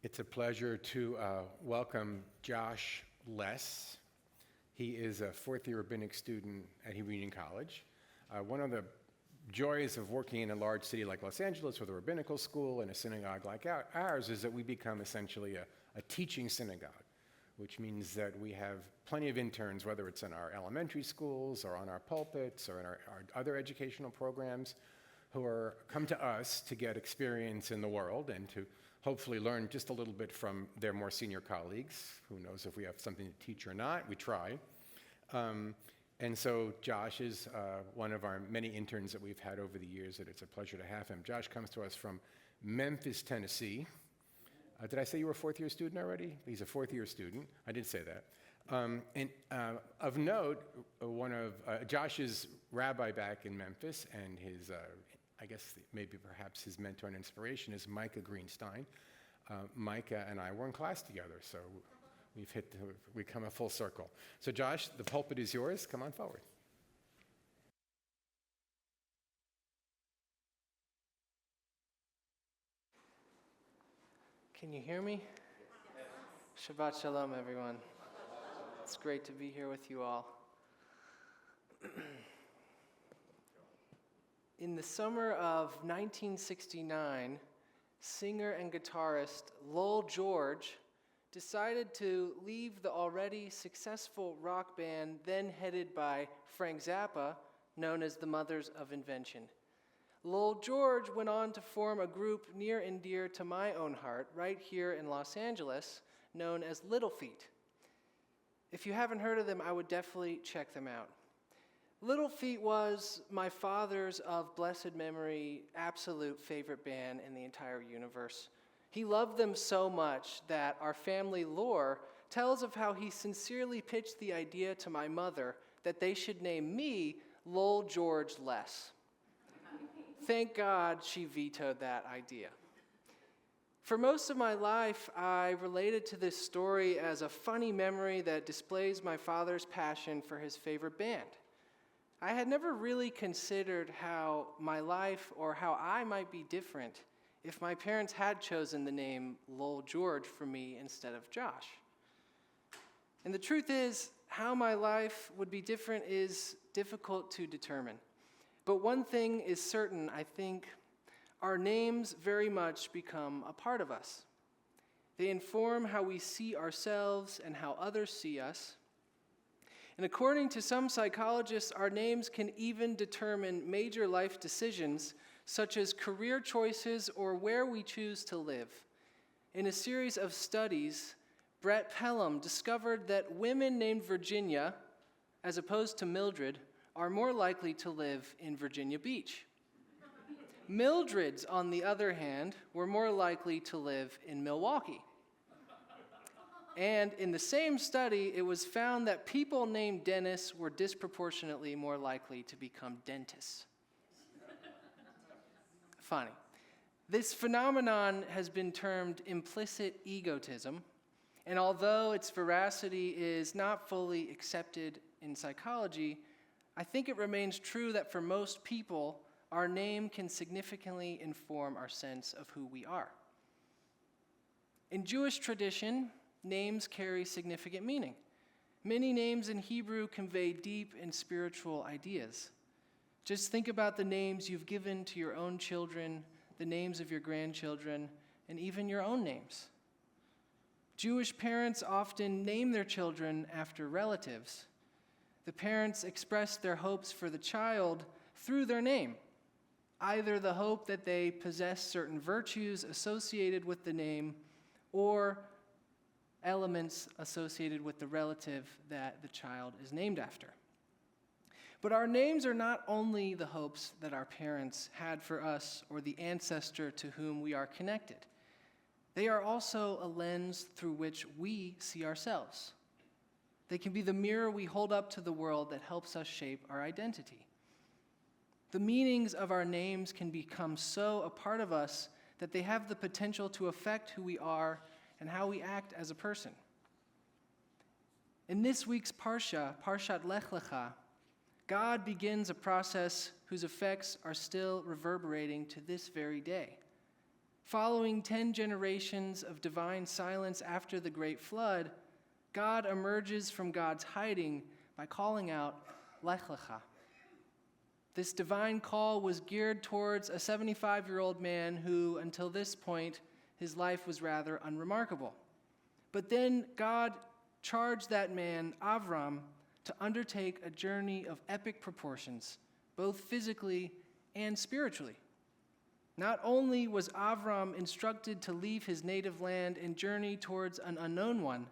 It's a pleasure to welcome Josh Less. He is a fourth-year rabbinic student at Hebrew Union College. One of the joys of working in a large city like Los Angeles with a rabbinical school and a synagogue like ours is that we become essentially a teaching synagogue, which means that we have plenty of interns, whether it's in our elementary schools or on our pulpits or in our other educational programs, who come to us to get experience in the world and to hopefully learn just a little bit from their more senior colleagues. Who knows if we have something to teach or not? We try. And so Josh is one of our many interns that we've had over the years, and it's a pleasure to have him. Josh comes to us from Memphis, Tennessee. Did I say you were a fourth-year student already? He's a fourth-year student. I did say that. Of note, one of Josh's rabbi back in Memphis and his, I guess maybe perhaps his mentor and inspiration is Micah Greenstein. Micah and I were in class together, so we come a full circle. So Josh, the pulpit is yours. Come on forward. Can you hear me? Shabbat Shalom, everyone. It's great to be here with you all. In the summer of 1969, singer and guitarist Lowell George decided to leave the already successful rock band then headed by Frank Zappa, known as the Mothers of Invention. Lowell George went on to form a group near and dear to my own heart right here in Los Angeles, known as Little Feat. If you haven't heard of them, I would definitely check them out. Little Feat was my father's, of blessed memory, absolute favorite band in the entire universe. He loved them so much that our family lore tells of how he sincerely pitched the idea to my mother that they should name me Lowell George Less. Thank God she vetoed that idea. For most of my life, I related to this story as a funny memory that displays my father's passion for his favorite band. I had never really considered how my life or how I might be different if my parents had chosen the name Lowell George for me instead of Josh. And the truth is, how my life would be different is difficult to determine. But one thing is certain, I think, our names very much become a part of us. They inform how we see ourselves and how others see us. And according to some psychologists, our names can even determine major life decisions, such as career choices or where we choose to live. In a series of studies, Brett Pelham discovered that women named Virginia, as opposed to Mildred, are more likely to live in Virginia Beach. Mildreds, on the other hand, were more likely to live in Milwaukee. And in the same study, it was found that people named Dennis were disproportionately more likely to become dentists. Funny. This phenomenon has been termed implicit egotism, and although its veracity is not fully accepted in psychology, I think it remains true that for most people, our name can significantly inform our sense of who we are. In Jewish tradition, names carry significant meaning. Many names in Hebrew convey deep and spiritual ideas. Just think about the names you've given to your own children, the names of your grandchildren, and even your own names. Jewish parents often name their children after relatives. The parents express their hopes for the child through their name, either the hope that they possess certain virtues associated with the name or elements associated with the relative that the child is named after. But our names are not only the hopes that our parents had for us or the ancestor to whom we are connected. They are also a lens through which we see ourselves. They can be the mirror we hold up to the world that helps us shape our identity. The meanings of our names can become so a part of us that they have the potential to affect who we are and how we act as a person. In this week's Parsha, Parshat Lech Lecha, God begins a process whose effects are still reverberating to this very day. Following 10 generations of divine silence after the great flood, God emerges from God's hiding by calling out, Lech Lecha. This divine call was geared towards a 75-year-old man who, until this point, his life was rather unremarkable. But then God charged that man, Avram, to undertake a journey of epic proportions, both physically and spiritually. Not only was Avram instructed to leave his native land and journey towards an unknown one,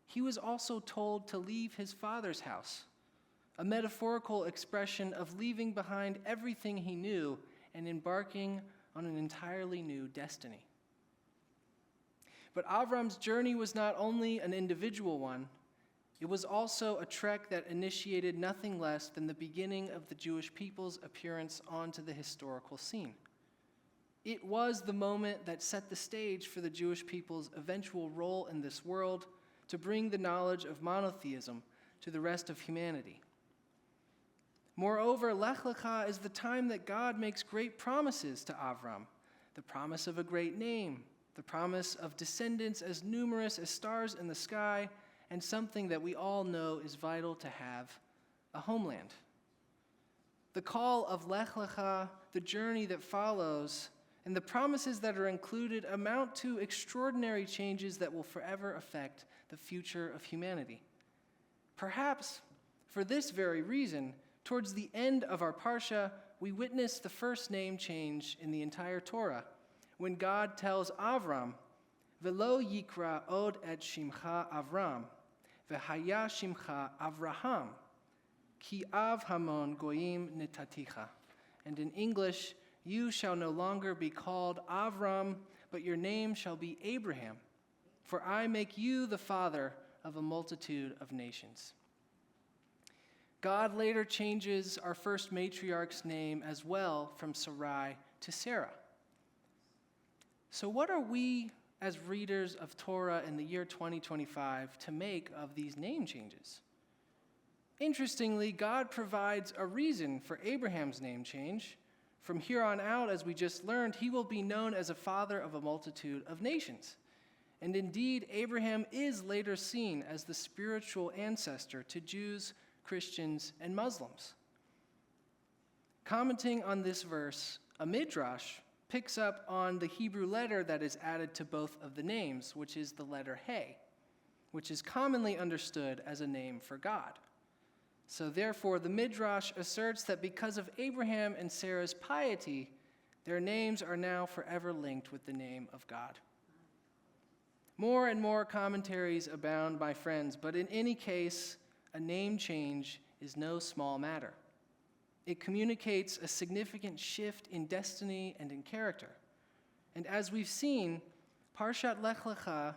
he was also told to leave his father's house, a metaphorical expression of leaving behind everything he knew and embarking on an entirely new destiny. But Avram's journey was not only an individual one, it was also a trek that initiated nothing less than the beginning of the Jewish people's appearance onto the historical scene. It was the moment that set the stage for the Jewish people's eventual role in this world to bring the knowledge of monotheism to the rest of humanity. Moreover, Lech Lecha is the time that God makes great promises to Avram, the promise of a great name, the promise of descendants as numerous as stars in the sky, and something that we all know is vital to have, a homeland. The call of Lech Lecha, the journey that follows, and the promises that are included amount to extraordinary changes that will forever affect the future of humanity. Perhaps for this very reason, towards the end of our Parsha, we witness the first name change in the entire Torah, when God tells Avram, Velo yikra od et shimcha Avram, v'haya shimcha Avraham, ki av hamon goyim netaticha. And in English, you shall no longer be called Avram, but your name shall be Abraham, for I make you the father of a multitude of nations. God later changes our first matriarch's name as well from Sarai to Sarah. So what are we, as readers of Torah in the year 2025, to make of these name changes? Interestingly, God provides a reason for Abraham's name change. From here on out, as we just learned, he will be known as a father of a multitude of nations. And indeed, Abraham is later seen as the spiritual ancestor to Jews, Christians, and Muslims. Commenting on this verse, a midrash picks up on the Hebrew letter that is added to both of the names, which is the letter He, which is commonly understood as a name for God. So therefore, the midrash asserts that because of Abraham and Sarah's piety, their names are now forever linked with the name of God. More and more commentaries abound, my friends, but in any case, a name change is no small matter. It communicates a significant shift in destiny and in character. And as we've seen, Parshat Lech Lecha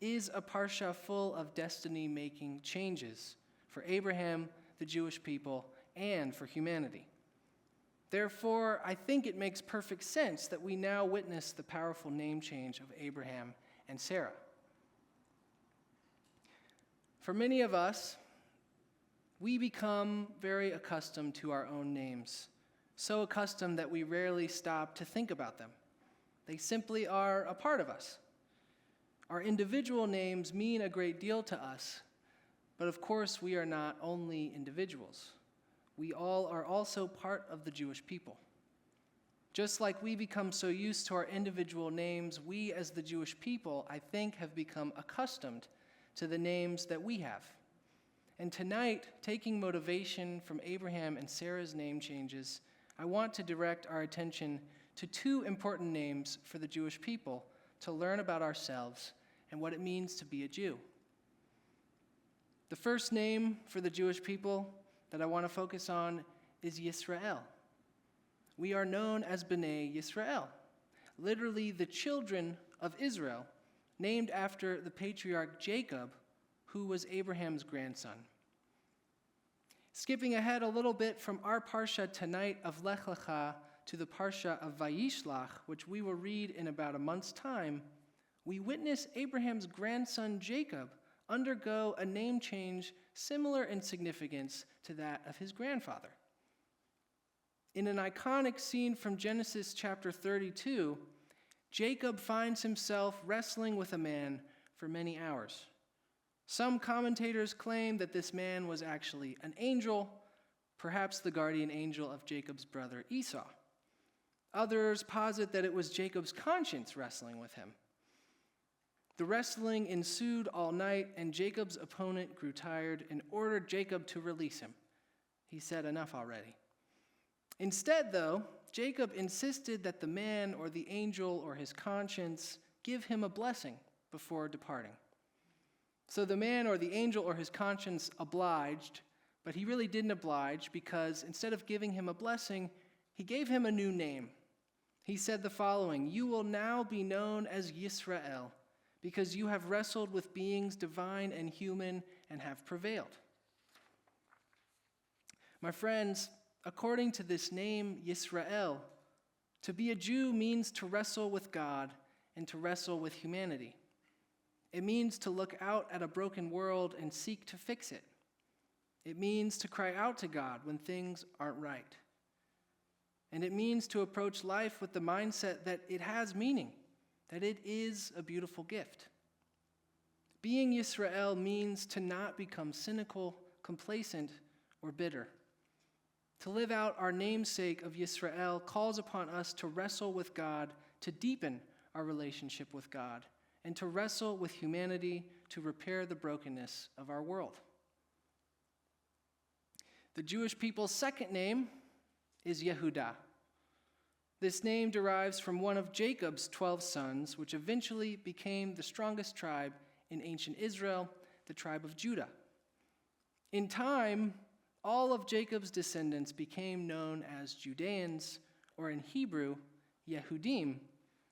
is a parsha full of destiny-making changes for Abraham, the Jewish people, and for humanity. Therefore, I think it makes perfect sense that we now witness the powerful name change of Abraham and Sarah. For many of us, we become very accustomed to our own names, so accustomed that we rarely stop to think about them. They simply are a part of us. Our individual names mean a great deal to us, but of course we are not only individuals. We all are also part of the Jewish people. Just like we become so used to our individual names, we as the Jewish people, I think, have become accustomed to the names that we have. And tonight, taking motivation from Abraham and Sarah's name changes, I want to direct our attention to two important names for the Jewish people to learn about ourselves and what it means to be a Jew. The first name for the Jewish people that I want to focus on is Yisrael. We are known as B'nai Yisrael, literally the children of Israel, named after the patriarch Jacob, who was Abraham's grandson. Skipping ahead a little bit from our parsha tonight of Lech Lecha to the parsha of Vayishlach, which we will read in about a month's time, we witness Abraham's grandson Jacob undergo a name change similar in significance to that of his grandfather. In an iconic scene from Genesis chapter 32, Jacob finds himself wrestling with a man for many hours. Some commentators claim that this man was actually an angel, perhaps the guardian angel of Jacob's brother Esau. Others posit that it was Jacob's conscience wrestling with him. The wrestling ensued all night, and Jacob's opponent grew tired and ordered Jacob to release him. He said, "Enough already." Instead, though, Jacob insisted that the man or the angel or his conscience give him a blessing before departing. So the man or the angel or his conscience obliged, but he really didn't oblige because instead of giving him a blessing, he gave him a new name. He said the following: "You will now be known as Yisrael, because you have wrestled with beings divine and human and have prevailed." My friends, according to this name, Yisrael, to be a Jew means to wrestle with God and to wrestle with humanity. It means to look out at a broken world and seek to fix it. It means to cry out to God when things aren't right. And it means to approach life with the mindset that it has meaning, that it is a beautiful gift. Being Yisrael means to not become cynical, complacent, or bitter. To live out our namesake of Yisrael calls upon us to wrestle with God, to deepen our relationship with God, and to wrestle with humanity to repair the brokenness of our world. The Jewish people's second name is Yehudah. This name derives from one of Jacob's 12 sons, which eventually became the strongest tribe in ancient Israel, the tribe of Judah. In time, all of Jacob's descendants became known as Judeans, or in Hebrew, Yehudim,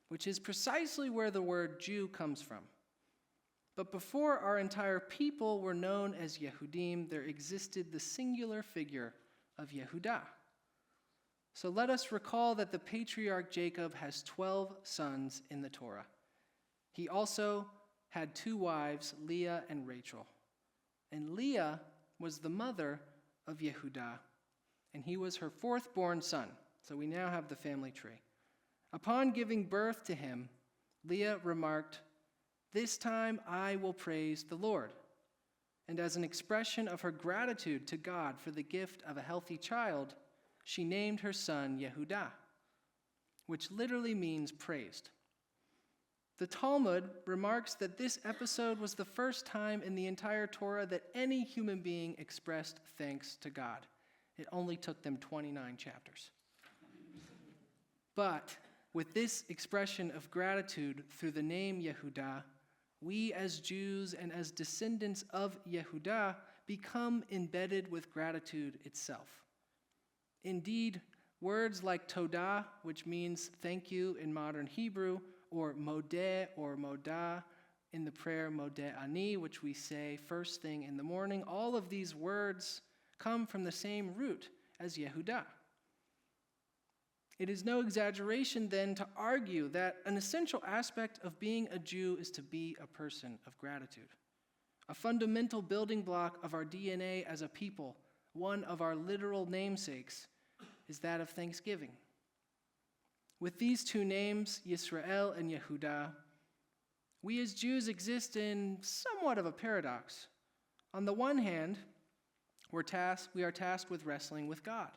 which is precisely where the word Jew comes from. But before our entire people were known as Yehudim, there existed the singular figure of Yehudah. So let us recall that the patriarch Jacob has 12 sons in the Torah. He also had 2 wives, Leah and Rachel. And Leah was the mother of Yehudah, and he was her 4th-born son. So we now have the family tree. Upon giving birth to him, Leah remarked, "This time I will praise the Lord." And as an expression of her gratitude to God for the gift of a healthy child, she named her son Yehudah, which literally means praised. The Talmud remarks that this episode was the first time in the entire Torah that any human being expressed thanks to God. It only took them 29 chapters. But with this expression of gratitude through the name Yehudah, we as Jews and as descendants of Yehudah become embedded with gratitude itself. Indeed, words like Todah, which means thank you in modern Hebrew, or modeh or modah in the prayer modeh ani, which we say first thing in the morning, all of these words come from the same root as Yehudah. It is no exaggeration then to argue that an essential aspect of being a Jew is to be a person of gratitude. A fundamental building block of our DNA as a people, one of our literal namesakes, is that of thanksgiving. With these 2 names, Yisrael and Yehudah, we as Jews exist in somewhat of a paradox. On the one hand, we are tasked with wrestling with God.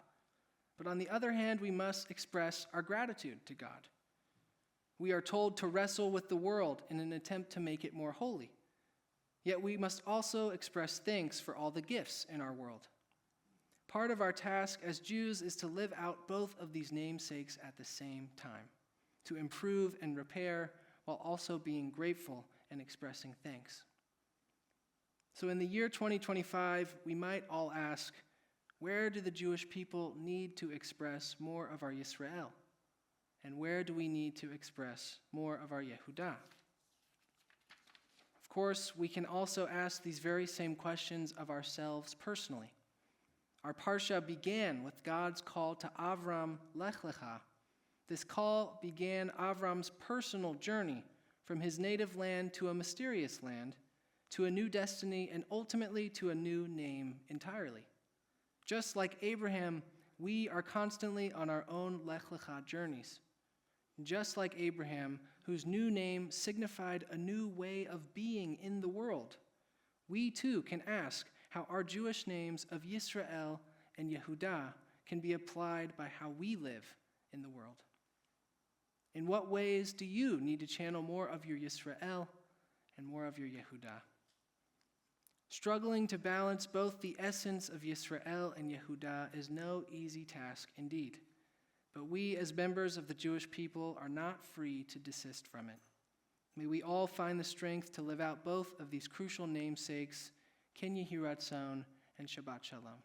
But on the other hand, we must express our gratitude to God. We are told to wrestle with the world in an attempt to make it more holy. Yet we must also express thanks for all the gifts in our world. Part of our task as Jews is to live out both of these namesakes at the same time, to improve and repair while also being grateful and expressing thanks. So in the year 2025, we might all ask, where do the Jewish people need to express more of our Yisrael? And where do we need to express more of our Yehudah? Of course, we can also ask these very same questions of ourselves personally. Our parsha began with God's call to Avram, Lech Lecha. This call began Avram's personal journey from his native land to a mysterious land, to a new destiny, and ultimately to a new name entirely. Just like Abraham, we are constantly on our own Lech Lecha journeys. Just like Abraham, whose new name signified a new way of being in the world, we too can ask how our Jewish names of Yisrael and Yehudah can be applied by how we live in the world. In what ways do you need to channel more of your Yisrael and more of your Yehudah? Struggling to balance both the essence of Yisrael and Yehudah is no easy task indeed. But we, as members of the Jewish people, are not free to desist from it. May we all find the strength to live out both of these crucial namesakes, Ken Yehi Ratzon and Shabbat Shalom.